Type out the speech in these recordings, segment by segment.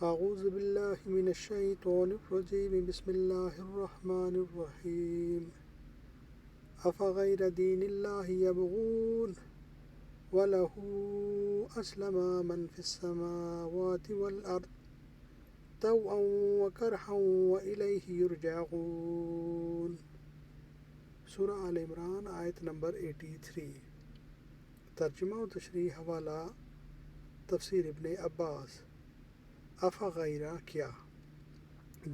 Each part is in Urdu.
اعوذ باللہ من الشیطان الرجیم بسم اللہ الرحمن الرحیم افغیر دین اللہ یبغون وَلَهُ أَسْلَمَ مَنْ فِي السَّمَاوَاتِ وَالْأَرْضِ طَوْعًا وَكَرْحًا وَإِلَيْهِ يُرْجَعُونَ۔ سورہ آل عمران آیت نمبر 83۔ ترجمہ و تشریح حوالہ تفسیر ابن عباس۔ افغیرہ کیا،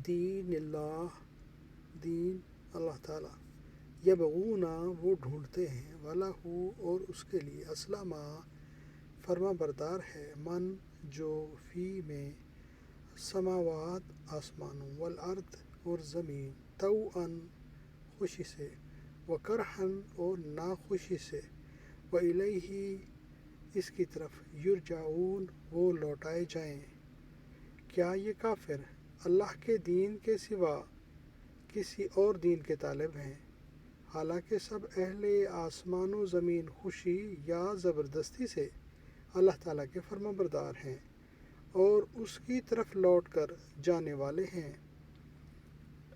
دین اللہ تعالیٰ، یبغون وہ ڈھونڈتے ہیں، وَلَهُ اور اس کے لیے، اسلم فرما بردار ہے، من جو فی میں، سماوات آسمانوں، والارض اور زمین، طوعاً خوشی سے، وکرہاً اور ناخوشی سے، وإلیہ اس کی طرف، یرجعون وہ لوٹائے جائیں۔ کیا یہ کافر اللہ کے دین کے سوا کسی اور دین کے طالب ہیں؟ حالانکہ سب اہل آسمان و زمین خوشی یا زبردستی سے اللہ تعالیٰ کے فرما بردار ہیں اور اس کی طرف لوٹ کر جانے والے ہیں۔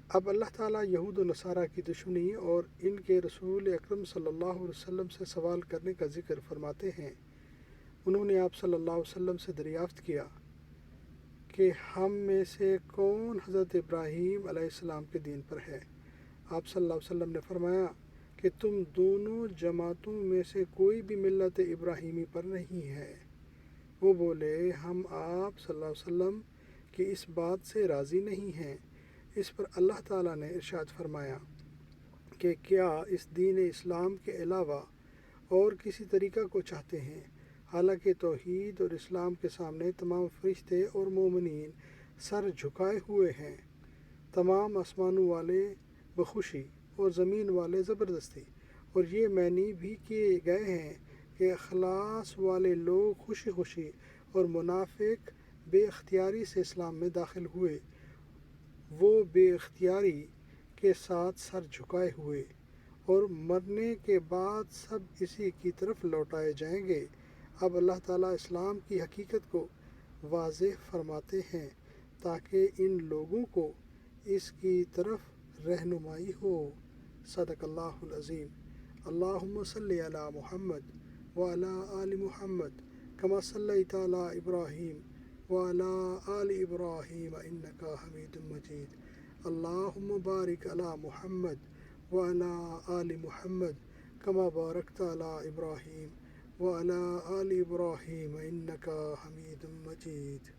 اب اللہ تعالیٰ یہود و نصارہ کی دشمنی اور ان کے رسول اکرم صلی اللہ علیہ وسلم سے سوال کرنے کا ذکر فرماتے ہیں۔ انہوں نے آپ صلی اللہ علیہ وسلم سے دریافت کیا کہ ہم میں سے کون حضرت ابراہیم علیہ السلام کے دین پر ہے؟ آپ صلی اللہ علیہ وسلم نے فرمایا کہ تم دونوں جماعتوں میں سے کوئی بھی ملت ابراہیمی پر نہیں ہے۔ وہ بولے، ہم آپ صلی اللہ علیہ وسلم کی اس بات سے راضی نہیں ہیں۔ اس پر اللہ تعالیٰ نے ارشاد فرمایا کہ کیا اس دین اسلام کے علاوہ اور کسی طریقہ کو چاہتے ہیں؟ حالانکہ توحید اور اسلام کے سامنے تمام فرشتے اور مومنین سر جھکائے ہوئے ہیں، تمام آسمانوں والے بخوشی اور زمین والے زبردستی، اور یہ معنی بھی کیے گئے ہیں کہ اخلاص والے لوگ خوشی خوشی اور منافق بے اختیاری سے اسلام میں داخل ہوئے، وہ بے اختیاری کے ساتھ سر جھکائے ہوئے، اور مرنے کے بعد سب اسی کی طرف لوٹائے جائیں گے۔ اب اللہ تعالیٰ اسلام کی حقیقت کو واضح فرماتے ہیں تاکہ ان لوگوں کو اس کی طرف رہنمائی ہو۔ صدق اللہ العظیم۔ اللہم صلی علی محمد وعلی آل محمد کما صلیت علی ابراہیم وعلی آل ابراہیم انک حمید مجید۔ اللہم بارک علی محمد وعلی آل محمد کما بارکت علی ابراہیم وعلی آل ابراہیم انک حمید مجید۔